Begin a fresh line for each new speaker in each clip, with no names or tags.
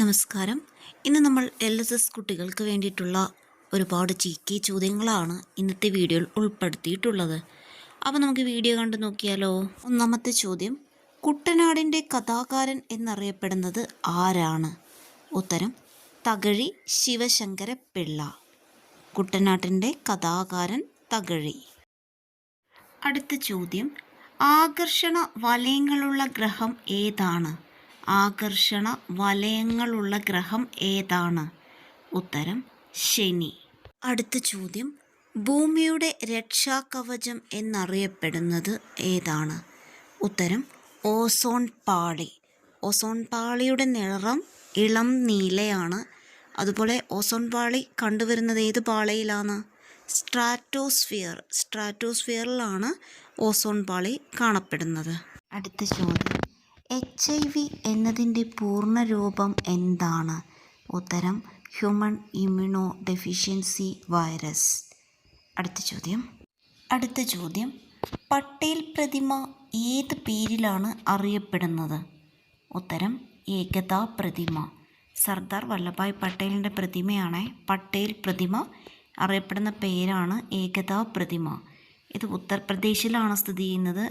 നമസ്കാരം. ഇന്ന് നമ്മൾ LSS കുട്ടികൾക്ക് വേണ്ടിയിട്ടുള്ള ഒരുപാട് GK ചോദ്യങ്ങളാണ് ഇന്നത്തെ വീഡിയോയിൽ ഉൾപ്പെടുത്തിയിട്ടുള്ളത്. അപ്പോൾ നമുക്ക് വീഡിയോ കണ്ടു നോക്കിയാലോ. ഒന്നാമത്തെ ചോദ്യം, കുട്ടനാടിൻ്റെ കഥാകാരൻ എന്നറിയപ്പെടുന്നത് ആരാണ്? ഉത്തരം തകഴി ശിവശങ്കര പിള്ള. കുട്ടനാട്ടിൻ്റെ കഥാകാരൻ തകഴി. അടുത്ത ചോദ്യം, ആകർഷണ വലയങ്ങളുള്ള ഗ്രഹം ഏതാണ്? ആകർഷണ വലയങ്ങളുള്ള ഗ്രഹം ഏതാണ്? ഉത്തരം ശനി. അടുത്ത ചോദ്യം, ഭൂമിയുടെ രക്ഷാകവചം എന്നറിയപ്പെടുന്നത് ഏതാണ്? ഉത്തരം ഓസോൺ പാളി. ഓസോൺ പാളിയുടെ നിറം ഇളം നീലയാണ്. അതുപോലെ ഓസോൺ പാളി കണ്ടുവരുന്നത് ഏത് പാളിയിലാണ്? സ്ട്രാറ്റോസ്ഫിയറിലാണ് ഓസോൺ പാളി കാണപ്പെടുന്നത്. അടുത്ത ചോദ്യം, HIV എന്നതിൻ്റെ പൂർണ്ണരൂപം എന്താണ്? ഉത്തരം ഹ്യൂമൺ ഇമ്മ്യൂണോ ഡെഫിഷ്യൻസി വൈറസ്. അടുത്ത ചോദ്യം, പട്ടേൽ പ്രതിമ ഏത് പേരിലാണ് അറിയപ്പെടുന്നത്? ഉത്തരം ഏകതാ പ്രതിമ. സർദാർ വല്ലഭായ് പട്ടേലിൻ്റെ പ്രതിമയാണ് പട്ടേൽ പ്രതിമ. അറിയപ്പെടുന്ന പേരാണ് ഏകതാ പ്രതിമ. ഇത് ഉത്തർപ്രദേശിലാണ് സ്ഥിതി ചെയ്യുന്നത്.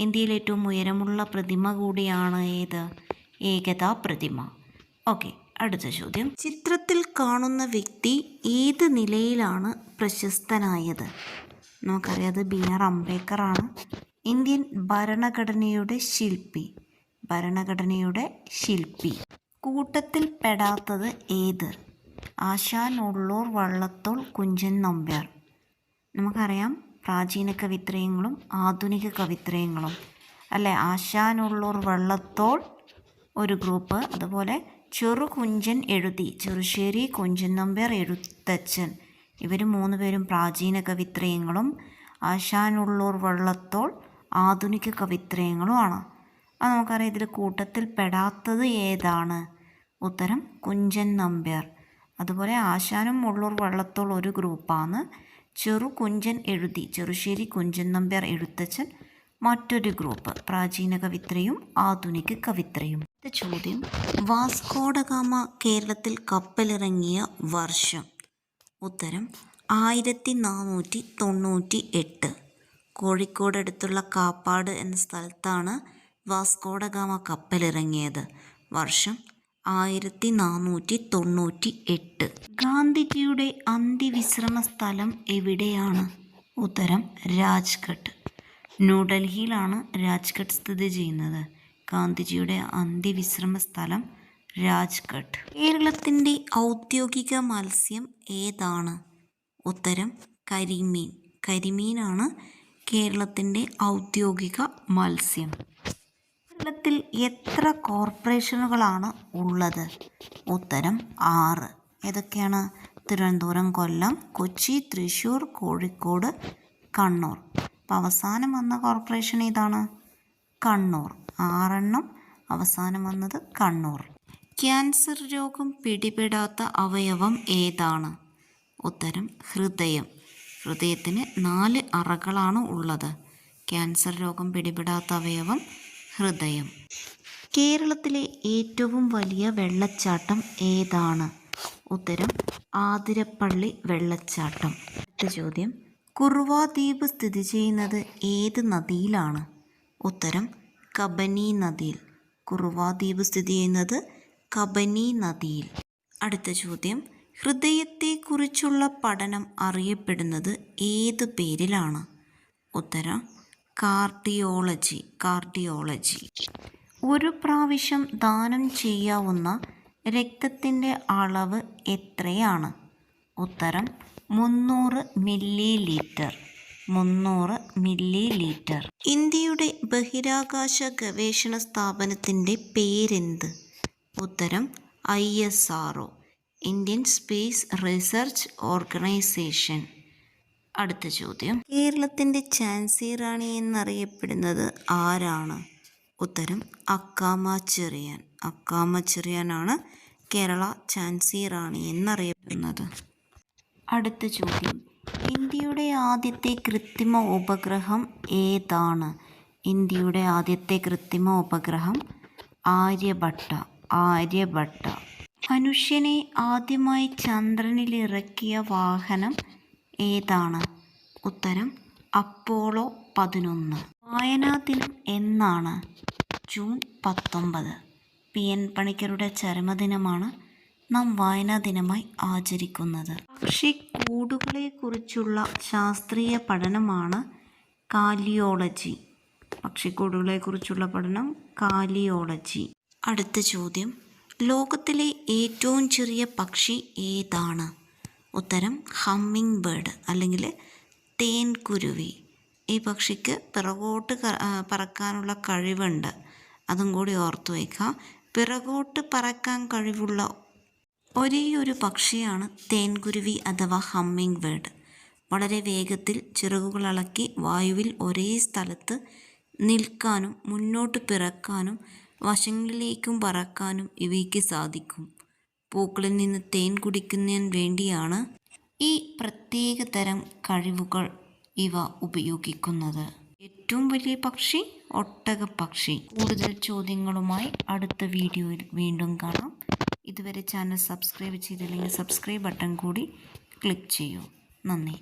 ഇന്ത്യയിലെ ഏറ്റവും ഉയരമുള്ള പ്രതിമ കൂടിയാണ് ഏത്? ഏകതാ പ്രതിമ. ഓക്കെ, അടുത്ത ചോദ്യം, ചിത്രത്തിൽ കാണുന്ന വ്യക്തി ഏത് നിലയിലാണ് പ്രശസ്തനായത്? നമുക്കറിയാം, BR അംബേദ്കർ ആണ് ഇന്ത്യൻ ഭരണഘടനയുടെ ശില്പി. കൂട്ടത്തിൽ പെടാത്തത് ഏത്? ആശാൻ, ഉള്ളൂർ, വള്ളത്തോൾ, കുഞ്ചൻ നമ്പ്യാർ. നമുക്കറിയാം, പ്രാചീന കവിത്രയങ്ങളും ആധുനിക കവിത്രയങ്ങളും അല്ലേ. ആശാൻ, ഉള്ളൂർ, വള്ളത്തോൾ ഒരു ഗ്രൂപ്പ്. അതുപോലെ ചെറുകുഞ്ചൻ എഴുതി, ചെറുശ്ശേരി കുഞ്ചൻ നമ്പ്യാർ, എഴുത്തച്ഛൻ, ഇവർ 3 പേരും പ്രാചീന കവിത്രയങ്ങളും ആശാൻ, ഉള്ളൂർ, വള്ളത്തോൾ ആധുനിക കവിത്രയങ്ങളുമാണ്. അത് നമുക്കറിയാം. ഇതിൽ കൂട്ടത്തിൽ പെടാത്തത് ഏതാണ്? ഉത്തരം കുഞ്ചൻ നമ്പ്യാർ. അതുപോലെ ആശാനും ഉള്ളൂർ, വള്ളത്തോൾ ഒരു ഗ്രൂപ്പാണ്. ചെറുകുഞ്ചൻ എഴുതി, ചെറുശ്ശേരി കുഞ്ചൻ നമ്പ്യാർ, എഴുത്തച്ഛൻ മറ്റൊരു ഗ്രൂപ്പ്. പ്രാചീന കവിത്രയും ആധുനിക കവിത്രയും. ചോദ്യം, വാസ്കോഡ ഗാമ കേരളത്തിൽ കപ്പലിറങ്ങിയ വർഷം? ഉത്തരം 1498. കോഴിക്കോട് അടുത്തുള്ള കാപ്പാട് എന്ന സ്ഥലത്താണ് വാസ്കോഡ ഗാമ കപ്പലിറങ്ങിയത്. വർഷം 1498. ഗാന്ധിജിയുടെ അന്ത്യവിശ്രമ സ്ഥലം എവിടെയാണ്? ഉത്തരം രാജ്ഘട്ട്. ന്യൂഡൽഹിയിലാണ് രാജ്ഘട്ട് സ്ഥിതി ചെയ്യുന്നത്. ഗാന്ധിജിയുടെ അന്ത്യവിശ്രമ സ്ഥലം രാജ്ഘട്ട്. കേരളത്തിൻ്റെ ഔദ്യോഗിക മത്സ്യം ഏതാണ്? ഉത്തരം കരിമീൻ. കരിമീനാണ് കേരളത്തിൻ്റെ ഔദ്യോഗിക മത്സ്യം. കേരളത്തിൽ എത്ര കോർപ്പറേഷനുകളാണ് ഉള്ളത്? ഉത്തരം 6. ഏതൊക്കെയാണ്? തിരുവനന്തപുരം, കൊല്ലം, കൊച്ചി, തൃശ്ശൂർ, കോഴിക്കോട്, കണ്ണൂർ. അപ്പോൾ അവസാനം വന്ന കോർപ്പറേഷൻ ഏതാണ്? കണ്ണൂർ. 6 അവസാനം വന്നത് കണ്ണൂർ. ക്യാൻസർ രോഗം പിടിപെടാത്ത അവയവം ഏതാണ്? ഉത്തരം ഹൃദയം. ഹൃദയത്തിന് 4 അറകളാണ് ഉള്ളത്. ക്യാൻസർ രോഗം പിടിപെടാത്ത അവയവം ഹൃദയം. കേരളത്തിലെ ഏറ്റവും വലിയ വെള്ളച്ചാട്ടം ഏതാണ്? ഉത്തരം ആതിരപ്പള്ളി വെള്ളച്ചാട്ടം. അടുത്ത ചോദ്യം, കുറുവ ദ്വീപ് സ്ഥിതി ചെയ്യുന്നത് ഏത് നദിയിലാണ്? ഉത്തരം കബനി നദിയിൽ. കുറുവ ദ്വീപ് സ്ഥിതി ചെയ്യുന്നത് കബനി നദിയിൽ. അടുത്ത ചോദ്യം, ഹൃദയത്തെക്കുറിച്ചുള്ള പഠനം അറിയപ്പെടുന്നത് ഏത് പേരിലാണ്? ഉത്തരം കാർഡിയോളജി. ഒരു പ്രാവശ്യം ദാനം ചെയ്യാവുന്ന രക്തത്തിൻ്റെ അളവ് എത്രയാണ്? ഉത്തരം 300 മില്ലി ലിറ്റർ. ഇന്ത്യയുടെ ബഹിരാകാശ ഗവേഷണ സ്ഥാപനത്തിൻ്റെ പേരെന്ത്? ഉത്തരം ISRO, Indian space research organisation. അടുത്ത ചോദ്യം, കേരളത്തിൻ്റെ ഝാൻസി റാണി എന്നറിയപ്പെടുന്നത് ആരാണ്? ഉത്തരം അക്കാമ ചെറിയാനാണ് കേരള ഝാൻസി റാണി എന്നറിയപ്പെടുന്നത്. അടുത്ത ചോദ്യം, ഇന്ത്യയുടെ ആദ്യത്തെ കൃത്രിമ ഉപഗ്രഹം ഏതാണ്? ഇന്ത്യയുടെ ആദ്യത്തെ കൃത്രിമ ഉപഗ്രഹം ആര്യഭട്ട. മനുഷ്യനെ ആദ്യമായി ചന്ദ്രനിലിറക്കിയ വാഹനം ഏതാണ്? ഉത്തരം അപ്പോളോ 11. വായനാ ദിനം എന്നാണ്? ജൂൺ 19. PN പണിക്കരുടെ ചരമദിനമാണ് നാം വായനാ ദിനമായി ആചരിക്കുന്നത്. പക്ഷിക്കൂടുകളെക്കുറിച്ചുള്ള ശാസ്ത്രീയ പഠനമാണ് കാലിയോളജി. പക്ഷിക്കൂടുകളെക്കുറിച്ചുള്ള പഠനം കാലിയോളജി. അടുത്ത ചോദ്യം, ലോകത്തിലെ ഏറ്റവും ചെറിയ പക്ഷി ഏതാണ്? ഉത്തരം ഹമ്മിങ് ബേർഡ് അല്ലെങ്കിൽ തേൻകുരുവി. ഈ പക്ഷിക്ക് പിറകോട്ട് പറക്കാനുള്ള കഴിവുണ്ട്. അതും കൂടി ഓർത്തു വയ്ക്കുക. പിറകോട്ട് പറക്കാൻ കഴിവുള്ള ഒരേയൊരു പക്ഷിയാണ് തേൻകുരുവി അഥവാ ഹമ്മിങ് ബേർഡ്. വളരെ വേഗത്തിൽ ചിറകുകളളക്കി വായുവിൽ ഒരേ സ്ഥലത്ത് നിൽക്കാനും മുന്നോട്ട് പിറക്കാനും വശങ്ങളിലേക്കും പറക്കാനും ഇവയ്ക്ക് സാധിക്കും. പൂക്കളിൽ നിന്ന് തേൻ കുടിക്കുന്നതിന് വേണ്ടിയാണ് ഈ പ്രത്യേക തരം കഴിവുകൾ ഇവ ഉപയോഗിക്കുന്നത്. ഏറ്റവും വലിയ പക്ഷി ഒട്ടകപ്പക്ഷി. കൂടുതൽ ചോദ്യങ്ങളുമായി അടുത്ത വീഡിയോയിൽ വീണ്ടും കാണാം. ഇതുവരെ ചാനൽ സബ്സ്ക്രൈബ് ചെയ്തില്ലെങ്കിൽ സബ്സ്ക്രൈബ് ബട്ടൺ കൂടി ക്ലിക്ക് ചെയ്യൂ. നന്ദി.